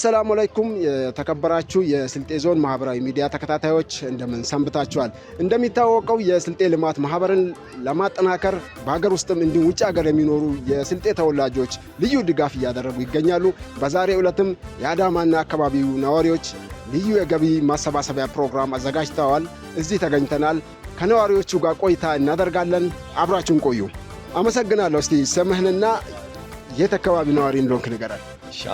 ሰላም አለይኩም የተከበራችሁ የስልጤ ዞን ማህበራዊ ሚዲያ ተከታታዮች እንደምን ሰንብታችኋል? እንደሚታወቀው የስልጤ ልማት ማህበርን ለማጠናከር በሀገር ውስጥም እንዲሁም ውጭ ሀገር የሚኖሩ የስልጤ ተወላጆች ልዩ ድጋፍ እያደረጉ ይገኛሉ። በዛሬው ዕለትም የአዳማና አካባቢው ነዋሪዎች ልዩ የገቢ ማሰባሰቢያ ፕሮግራም አዘጋጅተዋል። እዚህ ተገኝተናል። ከነዋሪዎቹ ጋር ቆይታ እናደርጋለን። አብራችሁን ቆዩ። አመሰግናለሁ። እስቲ ስምህንና የት አካባቢ ነዋሪ እንደሆንክ ንገረን።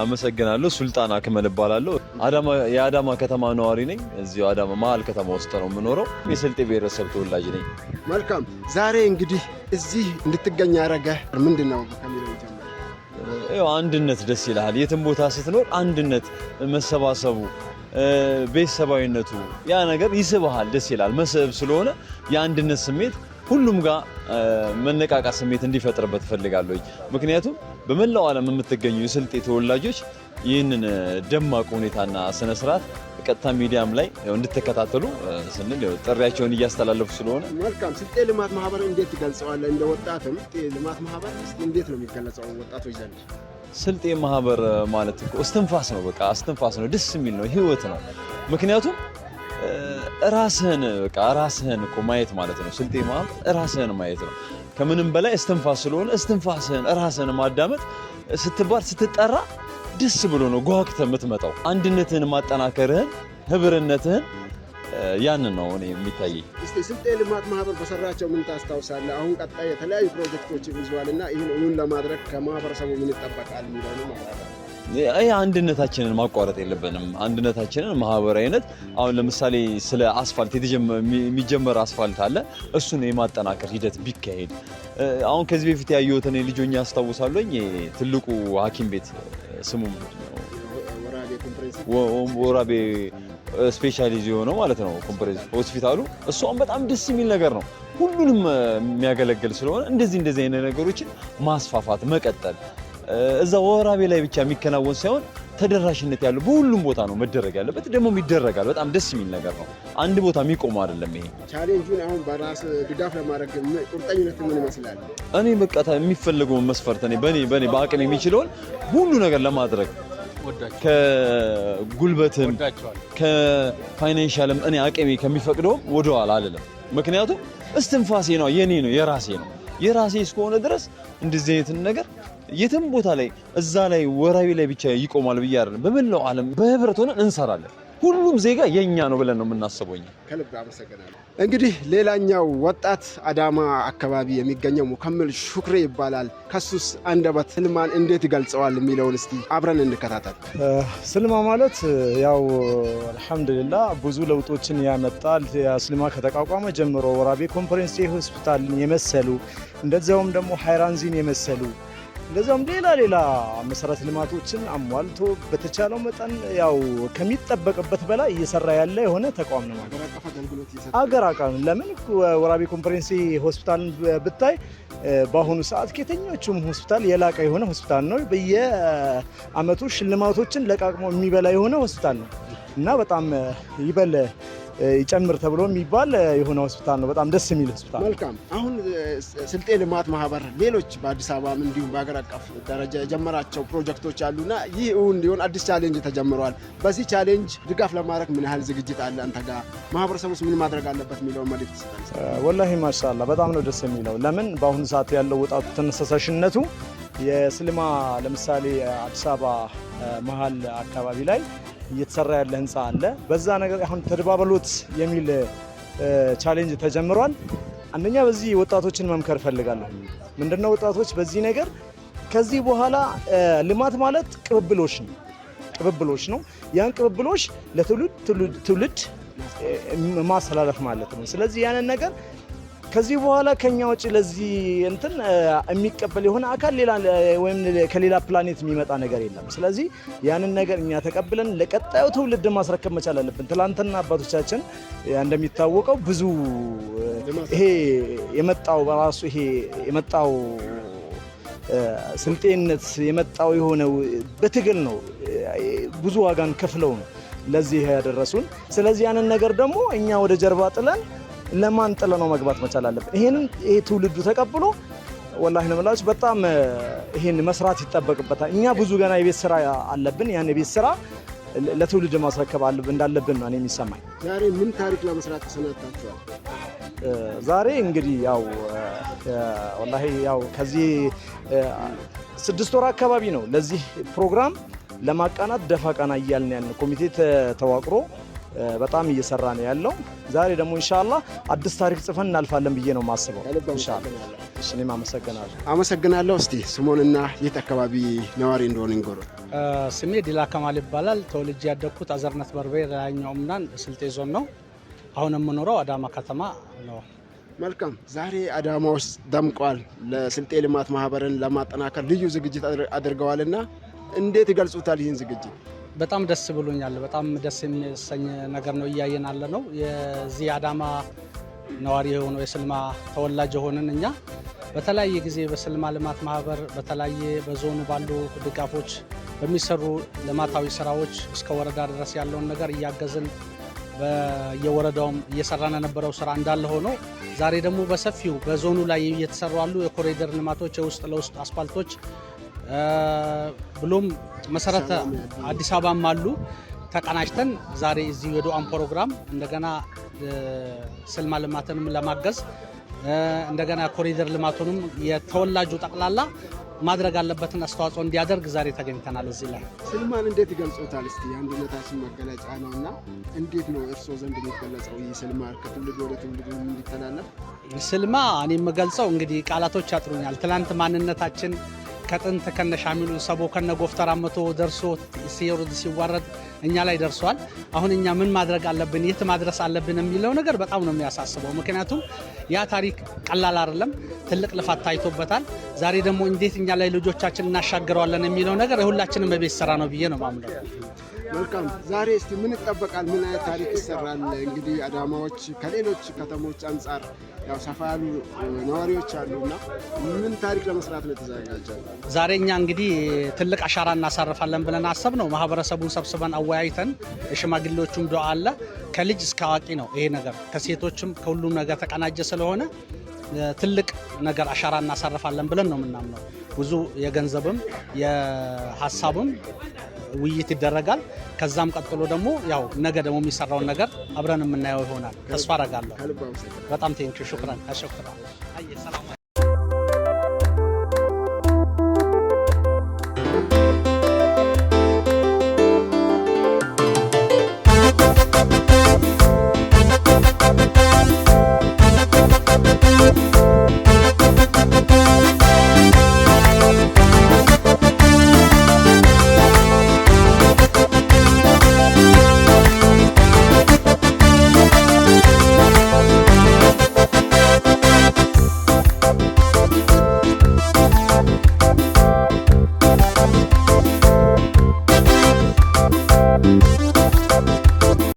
አመሰግናለሁ። ሱልጣን አክመል እባላለሁ። የአዳማ ከተማ ነዋሪ ነኝ። እዚሁ አዳማ መሀል ከተማ ውስጥ ነው የምኖረው። የስልጤ ብሔረሰብ ተወላጅ ነኝ። መልካም። ዛሬ እንግዲህ እዚህ እንድትገኝ ያደረገህ ምንድነው ከሚለው ጀምር። አንድነት ደስ ይላል። የትም ቦታ ስትኖር አንድነት፣ መሰባሰቡ፣ ቤተሰባዊነቱ ያ ነገር ይስብሃል፣ ደስ ይላል። መስህብ ስለሆነ የአንድነት ስሜት ሁሉም ጋር መነቃቃት ስሜት እንዲፈጥርበት ፈልጋለሁ። ምክንያቱም በመላው ዓለም የምትገኙ የስልጤ ተወላጆች ይህንን ደማቅ ሁኔታና ስነ ስርዓት ቀጥታ ሚዲያም ላይ እንድትከታተሉ ስንል ጥሪያቸውን እያስተላለፉ ስለሆነ። መልካም። ስልጤ ልማት ማህበር እንዴት ትገልጸዋለህ? እንደ ወጣትም ስልጤ ልማት ማህበር እንዴት ነው የሚገለጸው ወጣቶች ዘንድ? ስልጤ ማህበር ማለት እኮ እስትንፋስ ነው። በቃ እስትንፋስ ነው። ደስ የሚል ነው። ህይወት ነው። ምክንያቱም ራስህን እኮ ማየት ማለት ነው። ስልጤ ማለት ራስህን ማየት ነው። ከምንም በላይ እስትንፋስ ስለሆነ እስትንፋስህን ራስህን ማዳመጥ ስትባል ስትጠራ ደስ ብሎ ነው ጓግተህ የምትመጣው። አንድነትህን ማጠናከርህን፣ ህብርነትህን ያንን ነው እኔ የሚታየኝ። እስቲ ስልጤ ልማት ማህበር በሰራቸው ምን ታስታውሳለህ? አሁን ቀጣይ የተለያዩ ፕሮጀክቶችን ይዟልና ይህን እውን ለማድረግ ከማህበረሰቡ ምን ይጠበቃል የሚለው ማለት ነው። አንድነታችንን ማቋረጥ የለብንም። አንድነታችንን ማህበራዊነት፣ አሁን ለምሳሌ ስለ አስፋልት የሚጀመር አስፋልት አለ። እሱን የማጠናከር ሂደት ቢካሄድ። አሁን ከዚህ በፊት ያየሁት እኔ ልጆኛ አስታውሳለኝ። ትልቁ ሐኪም ቤት ስሙ ወራቤ ስፔሻሊቲ የሆነው ማለት ነው ኮምፕሬሄንሲቭ ሆስፒታሉ። እሷም በጣም ደስ የሚል ነገር ነው። ሁሉንም የሚያገለግል ስለሆነ እንደዚህ አይነት ነገሮችን ማስፋፋት መቀጠል። እዛ ወራቤ ላይ ብቻ የሚከናወን ሳይሆን ተደራሽነት ያለው በሁሉም ቦታ ነው መደረግ ያለበት። ደግሞ ይደረጋል። በጣም ደስ የሚል ነገር ነው። አንድ ቦታ የሚቆም አይደለም። ይሄ ቻሌንጁን አሁን በራስ ድጋፍ ለማድረግ ቁርጠኝነት ምን ይመስላል? እኔ በቃ የሚፈልገውን መስፈርት በኔ በአቅም የሚችለውን ሁሉ ነገር ለማድረግ ከጉልበትም ከፋይናንሻልም እኔ አቅሜ ከሚፈቅደውም ወደኋላ አልልም። ምክንያቱም እስትንፋሴ ነው፣ የኔ ነው፣ የራሴ እስከሆነ ድረስ እንደዚህ አይነት ነገር የትም ቦታ ላይ እዛ ላይ ወራቤ ላይ ብቻ ይቆማል ብዬ አይደለም። በመላው ዓለም በህብረት ሆነን እንሰራለን። ሁሉም ዜጋ የኛ ነው ብለን ነው የምናስበው። ከልብ አመሰግናለሁ። እንግዲህ ሌላኛው ወጣት አዳማ አካባቢ የሚገኘው ሙከምል ሹክሬ ይባላል። ከሱስ አንደበት ስልማን እንዴት ይገልጸዋል የሚለውን እስቲ አብረን እንከታተል። ስልማ ማለት ያው አልሐምዱሊላህ ብዙ ለውጦችን ያመጣል። ስልማ ከተቋቋመ ጀምሮ ወራቤ ኮምፕሬሄንሲቭ ሆስፒታልን የመሰሉ እንደዚያውም ደግሞ ሃይራንዚን የመሰሉ እንደዚያውም ሌላ መሰረተ ልማቶችን አሟልቶ በተቻለው መጠን ያው ከሚጠበቅበት በላይ እየሰራ ያለ የሆነ ተቋም ነው። አገር አቀፍ ለምን ወራቤ ኮምፕሬሄንሲቭ ሆስፒታልን ብታይ በአሁኑ ሰዓት ከየትኞቹም ሆስፒታል የላቀ የሆነ ሆስፒታል ነው። በየአመቱ ሽልማቶችን ለቃቅሞ የሚበላ የሆነ ሆስፒታል ነው እና በጣም ይጨምር ተብሎ የሚባል የሆነ ሆስፒታል ነው። በጣም ደስ የሚል ሆስፒታል። መልካም። አሁን ስልጤ ልማት ማህበር ሌሎች በአዲስ አበባም እንዲሁም በሀገር አቀፍ ደረጃ የጀመራቸው ፕሮጀክቶች አሉና ይህ እውን እንዲሆን አዲስ ቻሌንጅ ተጀምሯል። በዚህ ቻሌንጅ ድጋፍ ለማድረግ ምን ያህል ዝግጅት አለ አንተ ጋር? ማህበረሰቡስ ምን ማድረግ አለበት የሚለውን መልዕክት ይሰጣል። ወላሂ ማሻአላህ በጣም ነው ደስ የሚለው። ለምን በአሁኑ ሰዓት ያለው ወጣቱ ተነሳሳሽነቱ የስልማ ለምሳሌ አዲስ አበባ መሀል አካባቢ ላይ እየተሰራ ያለ ህንፃ አለ። በዛ ነገር አሁን ተደባበሎት የሚል ቻሌንጅ ተጀምሯል። አንደኛ በዚህ ወጣቶችን መምከር ፈልጋለሁ። ምንድነው ወጣቶች በዚህ ነገር ከዚህ በኋላ ልማት ማለት ቅብብሎሽ ነው። ያን ቅብብሎሽ ለትውልድ ማስተላለፍ ማለት ነው። ስለዚህ ያንን ነገር ከዚህ በኋላ ከኛ ውጪ ለዚህ እንትን የሚቀበል የሆነ አካል ሌላ ወይም ከሌላ ፕላኔት የሚመጣ ነገር የለም። ስለዚህ ያንን ነገር እኛ ተቀብለን ለቀጣዩ ትውልድ ማስረከብ መቻል አለብን። ትላንትና አባቶቻችን እንደሚታወቀው ብዙ ይሄ የመጣው ስልጤነት የመጣው የሆነው በትግል ነው። ብዙ ዋጋን ከፍለው ነው ለዚህ ያደረሱን። ስለዚህ ያንን ነገር ደግሞ እኛ ወደ ጀርባ ጥለን ለማን ጥለነው መግባት መቻል አለብን። ይሄ ትውልዱ ተቀብሎ ወላሂ ነው የምላችሁ በጣም ይሄን መስራት ይጠበቅበታል። እኛ ብዙ ገና የቤት ስራ አለብን። ያን የቤት ስራ ለትውልድ ማስረከብ እንዳለብን ነው የሚሰማኝ። ዛሬ ምን ታሪክ ለመስራት ተሰናድታችኋል? ዛሬ እንግዲህ ያው ወላሂ ያው ከዚህ 6 ወር አካባቢ ነው ለዚህ ፕሮግራም ለማቃናት ደፋ ቀና እያልን ያለ ኮሚቴ ተዋቅሮ በጣም እየሰራ ነው ያለው። ዛሬ ደግሞ ኢንሻአላህ አዲስ ታሪክ ጽፈን እናልፋለን ብዬ ነው የማስበው ኢንሻአላህ። እሺ እኔም አመሰግናለሁ። እስቲ ስሞንና የት አካባቢ ነዋሪ እንደሆነ ይንገሩ። ስሜ ዲላ ከማል ይባላል። ተወልጄ ያደግኩት አዘርነት በርበሬ ላይኛው ምናን ስልጤ ዞን ነው። አሁን የምኖረው አዳማ ከተማ ነው። መልካም። ዛሬ አዳማ ውስጥ ደምቋል። ለስልጤ ልማት ማህበርን ለማጠናከር ልዩ ዝግጅት አድርገዋልና እንዴት ይገልጹታል ይህን ዝግጅት? በጣም ደስ ብሎኛል። በጣም ደስ የሚያሰኝ ነገር ነው እያየን ያለ ነው። የዚህ አዳማ ነዋሪ የሆነው የስልማ ተወላጅ የሆንን እኛ በተለያየ ጊዜ በስልማ ልማት ማህበር በተለያየ በዞኑ ባሉ ድጋፎች በሚሰሩ ልማታዊ ስራዎች እስከ ወረዳ ድረስ ያለውን ነገር እያገዝን በየወረዳውም እየሰራን የነበረው ስራ እንዳለ ሆኖ ዛሬ ደግሞ በሰፊው በዞኑ ላይ እየተሰሩ ያሉ የኮሪደር ልማቶች፣ የውስጥ ለውስጥ አስፋልቶች ብሎም መሰረተ አዲስ አበባም አሉ ተቀናጅተን ዛሬ እዚህ የዱዓም ፕሮግራም እንደገና ስልማ ልማትንም ለማገዝ እንደገና ኮሪደር ልማቱንም የተወላጁ ጠቅላላ ማድረግ አለበትን አስተዋጽኦ እንዲያደርግ ዛሬ ተገኝተናል። እዚህ ላይ ስልማን እንዴት ይገልጹታል? እስቲ የአንድነታችን መገለጫ ነውና እንዴት ነው እርሶ ዘንድ የሚገለጸው? ይህ ስልማ ከትውልድ ወደ ትውልድ እንዲተላለፍ ስልማ እኔ የምገልጸው እንግዲህ ቃላቶች ያጥሩኛል። ትላንት ማንነታችን ከጥንት ከነሻሚሉ ሰቦ ከነ ጎፍተራ መቶ ደርሶ ሲወርድ ሲዋረድ እኛ ላይ ደርሷል። አሁን እኛ ምን ማድረግ አለብን፣ የት ማድረስ አለብን የሚለው ነገር በጣም ነው የሚያሳስበው። ምክንያቱም ያ ታሪክ ቀላል አይደለም፣ ትልቅ ልፋት ታይቶበታል። ዛሬ ደግሞ እንዴት እኛ ላይ ልጆቻችን እናሻግረዋለን የሚለው ነገር የሁላችንም በቤት ስራ ነው ብዬ ነው ማምነው። መልካም። ዛሬ እስቲ ምን ይጠበቃል? ምን አይነት ታሪክ ይሰራል? እንግዲህ አዳማዎች ከሌሎች ከተሞች አንጻር ያው ሰፋ ያሉ ነዋሪዎች አሉና ምን ታሪክ ለመስራት ነው የተዘጋጀው? ዛሬ እኛ እንግዲህ ትልቅ አሻራ እናሳርፋለን ብለን አሰብነው። ማህበረሰቡን ሰብስበን አወያይተን የሽማግሌዎቹም ዱዓ አለ። ከልጅ እስከ አዋቂ ነው ይሄ ነገር፣ ከሴቶችም ከሁሉም ነገር ተቀናጀ ስለሆነ ትልቅ ነገር አሻራ እናሳርፋለን ብለን ነው የምናምነው። ብዙ የገንዘብም የሀሳብም ውይይት ይደረጋል። ከዛም ቀጥሎ ደግሞ ያው ነገ ደግሞ የሚሰራውን ነገር አብረን የምናየው ይሆናል ተስፋ አደርጋለሁ። በጣም ቴንኪው። ሹክራን።